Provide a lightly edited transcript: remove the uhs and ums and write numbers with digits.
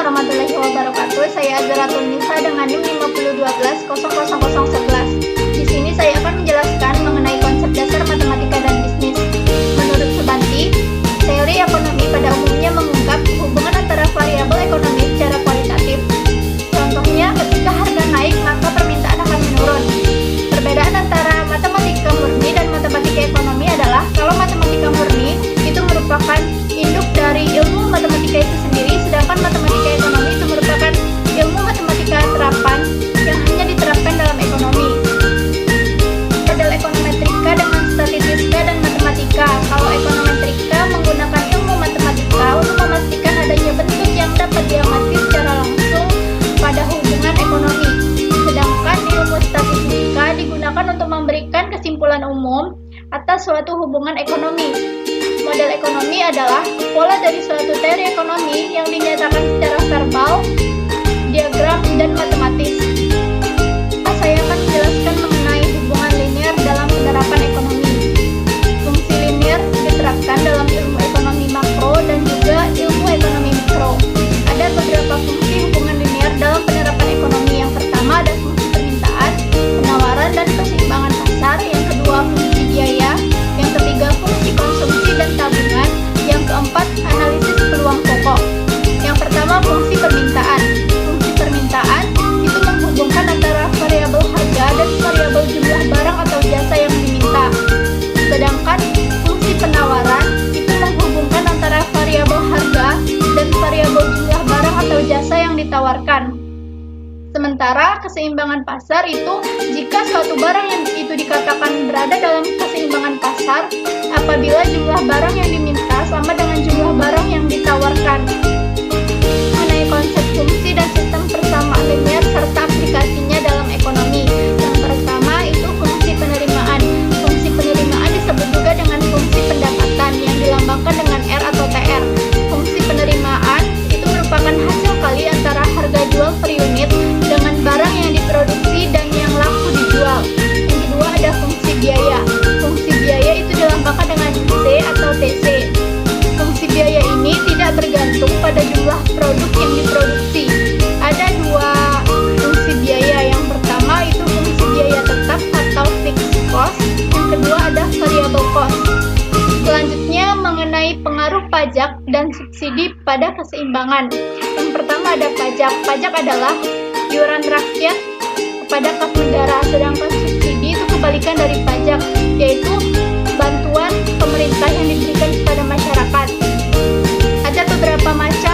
warahmatullahi wabarakatuh. Saya Azratul Nisa dengan NIM 521200011. Di sini saya akan menjelaskan mengenai konsep dasar matematika dan bisnis. Menurut Subanti, teori ekonomi pada umumnya mengungkap hubungan antara variabel ekonomi secara kualitatif. Contohnya, ketika harga naik, maka permintaan akan menurun. Perbedaan antara matematika murni dan matematika ekonomi adalah kalau matematika murni itu merupakan induk dari ilmu matematika itu sendiri, sedangkan matematika ekonomi itu merupakan ilmu matematika terapan yang hanya diterapkan dalam ekonomi. Model ekonometrika dengan statistika dan matematika. Kalau ekonometrika menggunakan ilmu matematika untuk memastikan adanya bentuk yang dapat diamati secara langsung pada hubungan ekonomi. Sedangkan ilmu statistika digunakan untuk memberikan kesimpulan umum atas suatu hubungan ekonomi. Model ekonomi adalah pola dari suatu teori ekonomi yang dinyatakan secara verbal, diagram, dan matematis. Saya akan menjelaskan mengenai hubungan linear dalam penerapan ekonomi. Fungsi linear diterapkan dalam ilmu ekonomi makro dan juga ilmu ekonomi mikro. Ada beberapa fungsi hubungan linear dalam penerapan ekonomi. Yang pertama ada fungsi permintaan, penawaran, dan keseimbangan pasar. Yang kedua fungsi biaya. Yang ketiga fungsi konsumsi dan tabungan. Yang keempat analisis peluang pokok. Yang pertama fungsi permintaan. Fungsi permintaan itu menghubungkan antara variabel harga dan variabel jumlah barang atau jasa yang diminta. Sedangkan fungsi penawaran itu menghubungkan antara variabel harga dan variabel jumlah barang atau jasa yang ditawarkan. Sementara keseimbangan pasar itu jika suatu barang yang itu dikatakan berada dalam keseimbangan pasar apabila jumlah barang yang diminta sama dengan jumlah barang yang ditawarkan. Mengenai konsep fungsi dan sistem persamaan linear serta aplikasinya dalam ekonomi. Yang pertama itu fungsi penerimaan. Fungsi penerimaan disebut juga dengan fungsi pendapatan yang dilambangkan dengan R atau TR. Fungsi penerimaan itu merupakan hasil kali antara harga jual per unit dengan barang yang diproduksi dan yang laku dijual. Yang kedua ada fungsi biaya. Fungsi biaya itu dilambangkan dengan C atau TC. Fungsi biaya ini tidak bergantung pada jumlah produk yang diproduksi. Ada dua fungsi biaya. Yang pertama itu fungsi biaya tetap atau fixed cost. Yang kedua ada variable cost. Selanjutnya mengenai pengaruh pajak dan subsidi pada keseimbangan. Yang pertama ada pajak. Pajak adalah iuran rakyat kepada kas negara, sedangkan subsidi itu kebalikan dari pajak, yaitu bantuan pemerintah yang diberikan kepada masyarakat. Ada beberapa macam